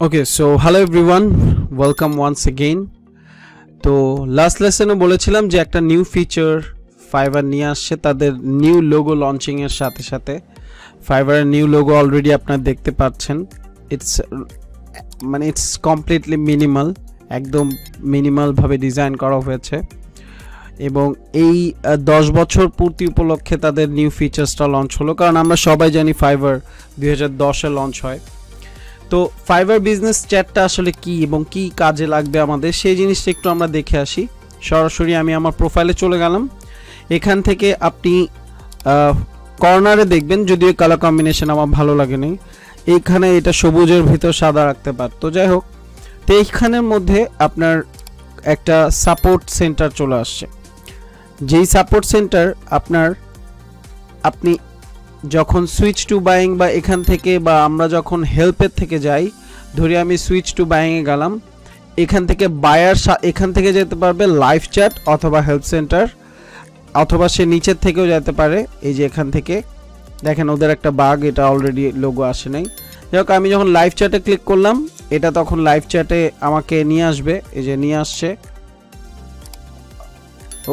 Okay, so hello everyone, welcome once again. তো last লেসনে বলেছিলাম যে একটা নিউ ফিচার ফাইবার নিয়ে আসছে তাদের নিউ লোগো লঞ্চিং এর সাথে সাথে। ফাইবারের নিউ লোগো অলরেডি আপনারা দেখতে পাচ্ছেন। ইটস কমপ্লিটলি মিনিমাল, একদম মিনিমাল ভাবে ডিজাইন করা হয়েছে এবং এই 10 বছর পূর্তি উপলক্ষে তাদের নিউ ফিচার্সটা লঞ্চ হলো, কারণ আমরা সবাই জানি ফাইবার 2010-এ লঞ্চ হয়। তো ফাইবার বিজনেস চ্যাটটা আসলে কি এবং কি কাজে লাগবে আমাদের সেই জিনিসটা একটু আমরা দেখে আসি। সরাসরি আমি আমার প্রোফাইলে চলে গেলাম। এখান থেকে আপনি কর্নারে দেখবেন, যদিও কালার কম্বিনেশন আমার ভালো লাগেনি, এইখানে এটা সবুজের ভিতর সাদা রাখতে পারতো, যাই হোক। তো এইখানের মধ্যে আপনার একটা সাপোর্ট সেন্টার চলে আসছে। যেই সাপোর্ট সেন্টার আপনি যখন সুইচ টু বাইং বা এখান থেকে বা আমরা যখন হেল্পের থেকে যাই, ধরি আমি সুইচ টু বাইংয়ে গেলাম, এখান থেকে বায়ার এখান থেকে যেতে পারবে লাইভ চ্যাট অথবা হেল্প সেন্টার, অথবা সে নিচের থেকেও যেতে পারে। এই যে এখান থেকে দেখেন ওদের একটা বাগ, এটা অলরেডি লোগো আসে নাই। যাই হোক, আমি যখন লাইভ চ্যাটে ক্লিক করলাম, এটা তখন লাইভ চ্যাটে আমাকে নিয়ে আসবে, এই যে নিয়ে আসছে।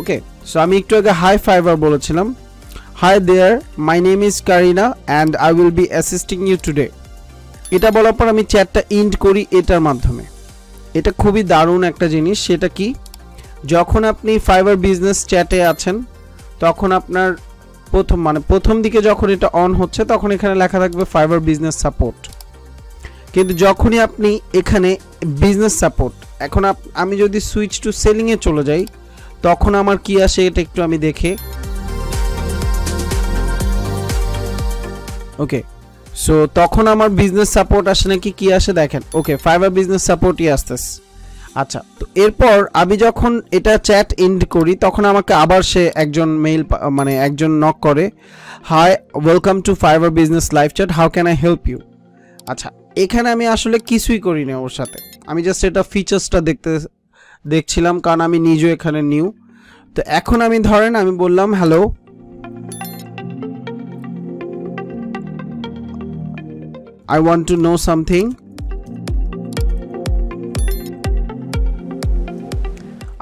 ওকে, সো আমি একটু আগে হাই ফাইবার বলেছিলাম। Hi there, my name is Karina and I will be assisting you today. এটা বলার পর আমি চ্যাটটা এন্ড করি এটার মাধ্যমে। এটা খুবই দারুণ একটা জিনিস। সেটা কি, যখন আপনি ফাইবার বিজনেস চ্যাটে আছেন তখন আপনার প্রথম দিকে যখন এটা অন হচ্ছে তখন এখানে লেখা থাকবে ফাইবার বিজনেস সাপোর্ট, কিন্তু যখনই আপনি এখানে বিজনেস সাপোর্ট, এখন আমি যদি সুইচ টু সেলিংয়ে চলে যাই তখন আমার কি আসে এটা একটু আমি দেখে। ওকে, সো তখন আমার বিজনেস সাপোর্ট আসে নাকি কি আসে দেখেন। ওকে, ফাইবার বিজনেস সাপোর্টই আসতেছে। আচ্ছা, তো এরপর আমি যখন এটা চ্যাট এন্ড করি তখন আমাকে আবার সে একজন একজন নক করে, hi welcome to fibre business live chat, how can I help you. আচ্ছা, এখানে আমি আসলে কিছুই করি না ওর সাথে, আমি জাস্ট এটা ফিচার্সটা দেখছিলাম, কারণ আমি নিজেও এখানে নিউ। তো এখন আমি ধরেন আমি বললাম hello, I want to know something.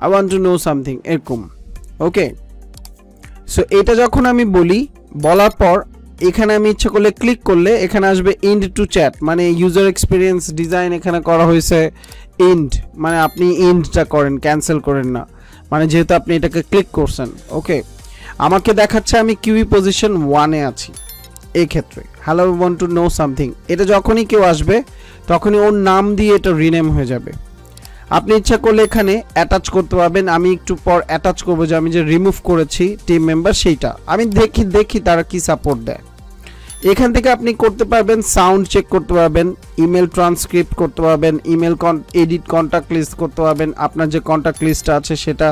I want to know something এরকম। ওকে, সো এটা যখন আমি বলার পর এখানে আমি ইচ্ছা করলে ক্লিক করলে এখানে আসবে এন্ড টু চ্যাট, মানে ইউজার এক্সপিরিয়েন্স ডিজাইন এখানে করা হয়েছে এন্ড, মানে আপনি এন্ডটা করেন, ক্যান্সেল করেন না, মানে যেহেতু আপনি এটাকে ক্লিক করছেন। ওকে, আমাকে দেখাচ্ছে আমি কিউই পজিশন 1-এ আছি। এই ক্ষেত্রে hello want to know something, এটা যখনই কেউ আসবে তখনই ওর নাম দিয়ে এটা রিনেম হয়ে যাবে। আপনি ইচ্ছা করলে এখানে অ্যাটাচ করতে পারবেন। আমি একটু পর অ্যাটাচ করবো, যে আমি যে রিমুভ করেছি টিম মেম্বার সেইটা আমি দেখি তারা কি সাপোর্ট দেয়। এখান থেকে আপনি করতে পারবেন সাউন্ড চেক করতে পারবেন, ইমেল ট্রান্সক্রিপ্ট করতে পারবেন, ইমেল এডিট কন্ট্যাক্ট লিস্ট করতে পারবেন, আপনার যে কন্ট্যাক্ট লিস্টটা আছে সেটা,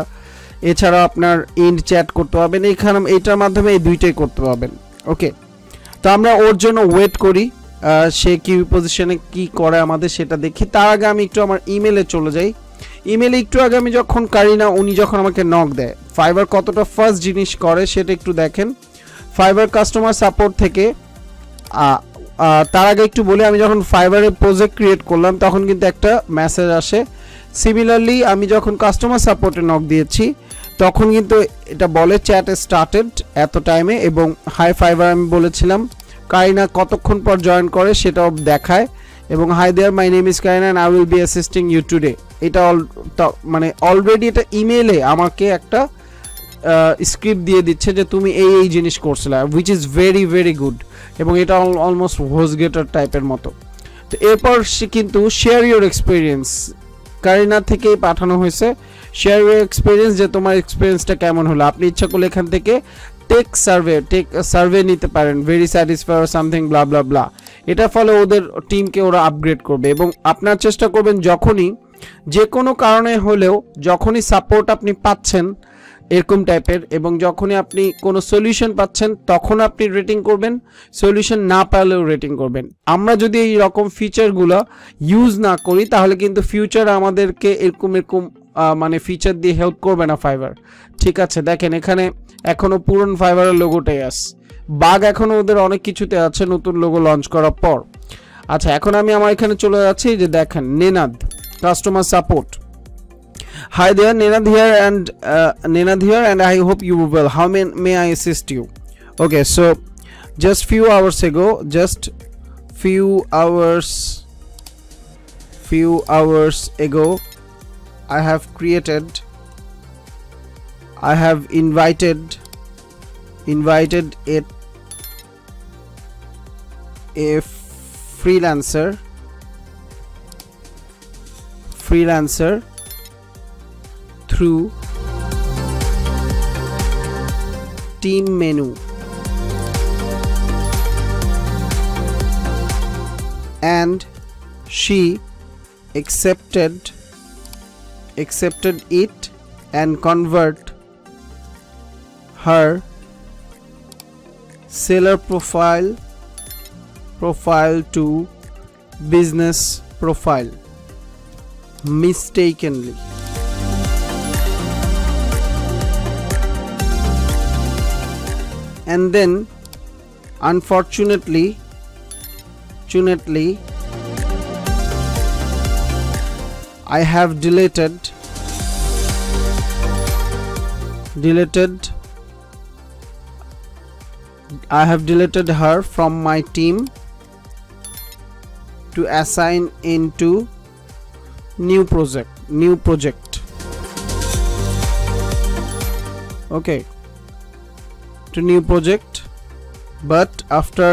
এছাড়াও আপনার এন্ড চ্যাট করতে পারবেন। এখানে এইটার মাধ্যমে এই দুইটাই করতে পারবেন। ওকে, তো আমরা ওর জন্য ওয়েট করি, সে কি পজিশনে কি করে আমাদের সেটা দেখি। তার আগে আমি একটু আমার ইমেলে চলে যাই। ইমেলে একটু আগে আমি যখন কারিনা উনি যখন আমাকে নক দেয়, ফাইবার কতটা ফার্স্ট জিনিস করে সেটা একটু দেখেন। ফাইবার কাস্টমার সাপোর্ট থেকে তার আগে একটু বলি, আমি যখন ফাইবারে প্রজেক্ট ক্রিয়েট করলাম তখন কিন্তু একটা মেসেজ আসে। সিমিলারলি আমি যখন কাস্টমার সাপোর্টে নক দিয়েছি তখন কিন্তু এটা বলে চ্যাট স্টার্টেড এত টাইমে, এবং হাই ফাইবার আমি বলেছিলাম, কারিনা কতক্ষণ পর জয়েন করে সেটাও দেখায়, এবং hi there my name is Kareena and I will be assisting you today. এটা অলরেডি এটা ইমেলে আমাকে একটা স্ক্রিপ্ট দিয়ে দিচ্ছে যে তুমি এই জিনিস করছিলে, which is very very good, এবং এটা অলমোস্ট হোস্টগেটার টাইপের মতো। তো এরপর সে কিন্তু শেয়ার ইউর এক্সপিরিয়েন্স কারিনা থেকেই পাঠানো হয়েছে, শেয়ার ইউর এক্সপিরিয়েন্স, যে তোমার এক্সপিরিয়েন্সটা কেমন হলো। আপনি ইচ্ছা করলে এখান থেকে টেক সার্ভে নিতে পারেন, ভেরি স্যাটিসফাই অর সামথিং ব্লা ব্লা ব্লা। এটার ফলে ওদের টিমকে ওরা আপগ্রেড করবে, এবং আপনার চেষ্টা করবেন যখনই যে কোনো কারণে হলেও যখনই সাপোর্ট আপনি পাচ্ছেন এরকম টাইপের, এবং যখনই আপনি কোনো সলিউশন পাচ্ছেন তখন আপনি রেটিং করবেন, সলিউশন না পেলেও রেটিং করবেন। আমরা যদি এই রকম ফিচারগুলো ইউজ না করি তাহলে কিন্তু ফিউচার আমাদেরকে এরকম ফিচার দিয়ে হেল্প করবে না ফাইবার। ঠিক আছে, দেখেন এখানে এখনো পুরনো ফাইবারের লোগোটাই আছে, বাগ এখনো ওদের অনেক কিছুতে আছে নতুন লোগো লঞ্চ করার পর। আচ্ছা এখন আমি আমার এখানে চলে যাচ্ছি যে দেখেন Nenad customer support Hi there, Nenad here and I hope you are well. How may I assist you? Okay, so just few hours ago I have invited a freelancer through team menu and she accepted it and convert her seller profile to business profile mistakenly. And then unfortunately I have deleted her from my team to assign into new project. Okay, to new project, but after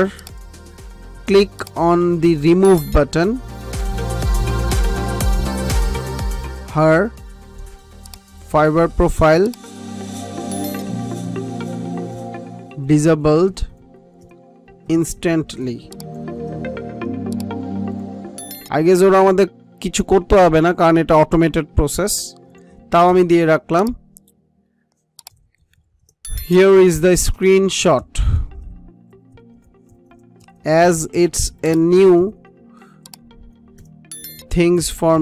click on the remove button her Fiverr profile disabled instantly. I guess ওরা আমাদের কিছু করতে হবে না কারণ এটা automated process, তাও আমি দিয়ে রাখলাম। Here is the screenshot. As it's a new things for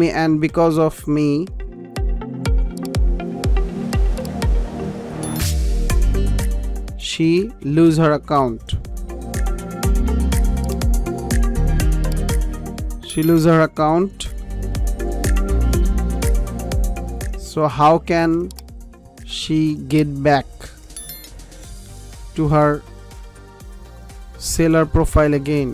me and because of me she lose her account. So how can she get back to her seller profile again?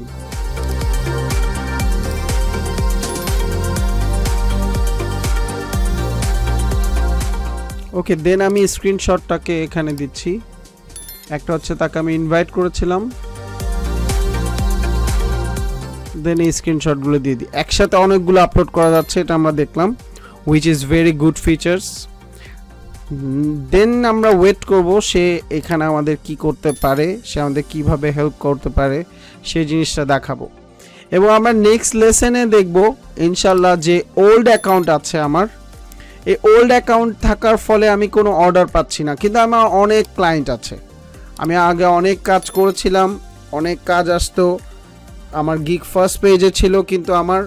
ওকে, দেন আমি স্ক্রিনশটটাকে এখানে দিচ্ছি। একটা হচ্ছে তাকে আমি ইনভাইট করেছিলাম, দেন এই স্ক্রিনশটগুলো দিয়ে দিই। একসাথে অনেকগুলো আপলোড করা যাচ্ছে, এটা আমরা দেখলাম, which is very good features. Then আমরা ওয়েট করব সে এখানে আমাদের কি করতে পারে, সে আমাদের কিভাবে হেল্প করতে পারে সেই জিনিসটা দেখাবো। এবং আমরা নেক্সট লেসনে দেখব ইনশাল্লাহ যে ওল্ড অ্যাকাউন্ট আছে আমার, এই ওল্ড অ্যাকাউন্ট থাকার ফলে আমি কোনো অর্ডার পাচ্ছি না, কিন্তু আমার অনেক ক্লায়েন্ট আছে, আমি আগে অনেক কাজ করেছিলাম, অনেক কাজ আসতো, আমার গিগ ফার্স্ট পেজে ছিল, কিন্তু আমার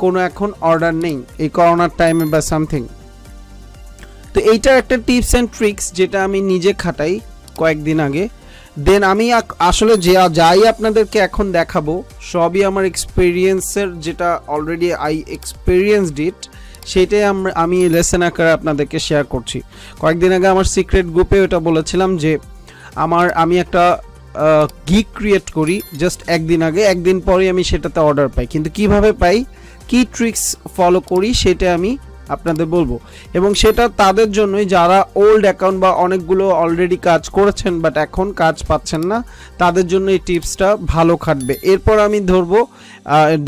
কোনো এখন অর্ডার নেই এই করোনার টাইমে বা সামথিং। তো এইটার একটা টিপস অ্যান্ড ট্রিক্স যেটা আমি নিজে খাটাই কয়েকদিন আগে। দেন আমি আসলে যাই আপনাদেরকে এখন দেখাবো সবই আমার এক্সপিরিয়েন্সের, যেটা অলরেডি আই এক্সপিরিয়েন্সড ইট, সেটাই আমি লেসন আকারে আপনাদেরকে শেয়ার করছি। কয়েকদিন আগে আমার সিক্রেট গ্রুপে ওটা বলেছিলাম যে আমি একটা গিগ ক্রিয়েট করি জাস্ট একদিন পরে আমি সেটাতে অর্ডার পাই, কিন্তু কিভাবে পাই, কি ট্রিক্স ফলো করি সেটা আমি আপনাদের বলবো। এবং সেটা তাদের জন্যই যারা ওল্ড অ্যাকাউন্ট বা অনেকগুলো অলরেডি কাজ করেছেন বাট এখন কাজ পাচ্ছেন না, তাদের জন্য এই টিপসটা ভালো খাটবে। এরপর আমি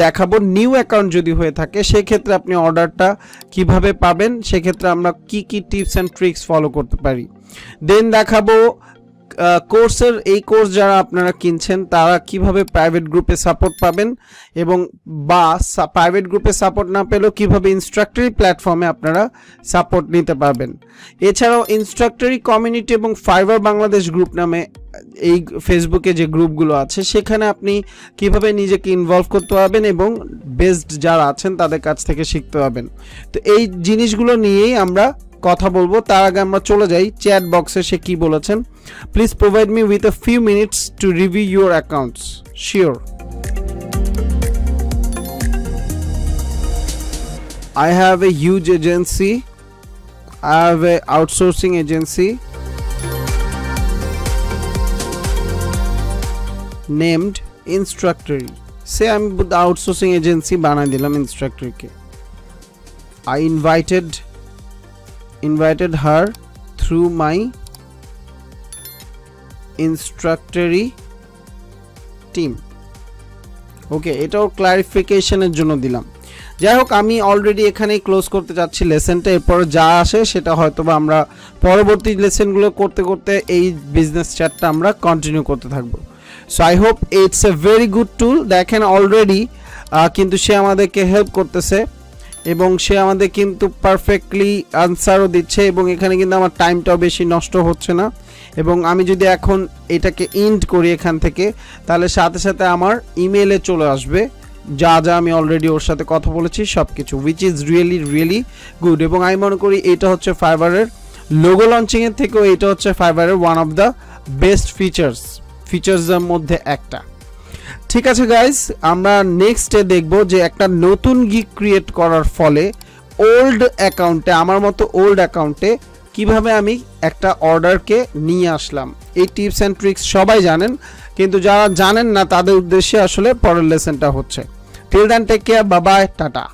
দেখাবো নিউ অ্যাকাউন্ট যদি হয়ে থাকে সেক্ষেত্রে আপনি অর্ডারটা কিভাবে পাবেন, সেক্ষেত্রে আমরা কি টিপস অ্যান্ড ট্রিক্স ফলো করতে পারি। দেন দেখাবো কোর্সের এই কোর্স যারা আপনারা কিনছেন তারা কিভাবে প্রাইভেট গ্রুপে সাপোর্ট পাবেন, এবং বা প্রাইভেট গ্রুপে সাপোর্ট না পেলেও কিভাবে ইনস্ট্রাক্টরি প্ল্যাটফর্মে আপনারা সাপোর্ট নিতে পারবেন। এছাড়াও ইনস্ট্রাক্টরি কমিউনিটি এবং ফাইবার বাংলাদেশ গ্রুপ নামে এই ফেসবুকে যে গ্রুপগুলো আছে সেখানে আপনি কিভাবে নিজেকে ইনভলভ করতে পারবেন এবং বেস্ট যারা আছেন তাদের কাছ থেকে শিখতে পারবেন। তো এই জিনিসগুলো নিয়েই আমরা কথা বলবো। তার আগে আমরা চলে যাই চ্যাট বক্সে সে কি বলেছেন। Please provide me with a few minutes to review your accounts. Sure. I have a huge agency. I have a outsourcing agency named Instructory. Say I'm the outsourcing agency বানাই দিলাম Instructory K. I invited her through my Instructory team. ওকে, এটাও ক্লারিফিকেশনের জন্য দিলাম। যাই হোক, আমি already এখানেই close করতে যাচ্ছি লেসনটা। এরপর যা আসে সেটা হয়তোবা আমরা পরবর্তী লেসনগুলো করতে করতে এই বিজনেস চ্যাটটা আমরা কন্টিনিউ করতে থাকবো। So I hope it's a very good tool. দেখেন অলরেডি কিন্তু সে আমাদেরকে হেল্প করতেছে এবং সে আমাদের কিন্তু পারফেক্টলি আনসারও দিচ্ছে এবং এখানে কিন্তু আমার টাইমটাও বেশি নষ্ট হচ্ছে না। এবং আমি যদি এখন এটাকে ইন্ড করি এখান থেকে, তাহলে সাথে সাথে আমার ইমেলে চলে আসবে যা যা আমি অলরেডি ওর সাথে কথা বলেছি সব কিছু, উইচ ইজ রিয়েলি গুড। এবং আমি মনে করি এটা হচ্ছে ফাইবারের লোগো লঞ্চিংয়ের থেকেও এটা হচ্ছে ফাইবারের ওয়ান অফ দ্য বেস্ট ফিচার্সের মধ্যে একটা। ঠিক আছে গাইজ, আমরা নেক্সটে দেখব যে একটা নতুন গিগ ক্রিয়েট করার ফলে ওল্ড অ্যাকাউন্টে, আমার মতো ওল্ড অ্যাকাউন্টে কিভাবে আমি একটা অর্ডারকে নিয়ে আসলাম। এই টিপস অ্যান্ড ট্রিক্স সবাই জানেন, কিন্তু যারা জানেন না তাদের উদ্দেশ্যে আসলে পরের লেসনটা হচ্ছে। Till then take care, bye bye, tata.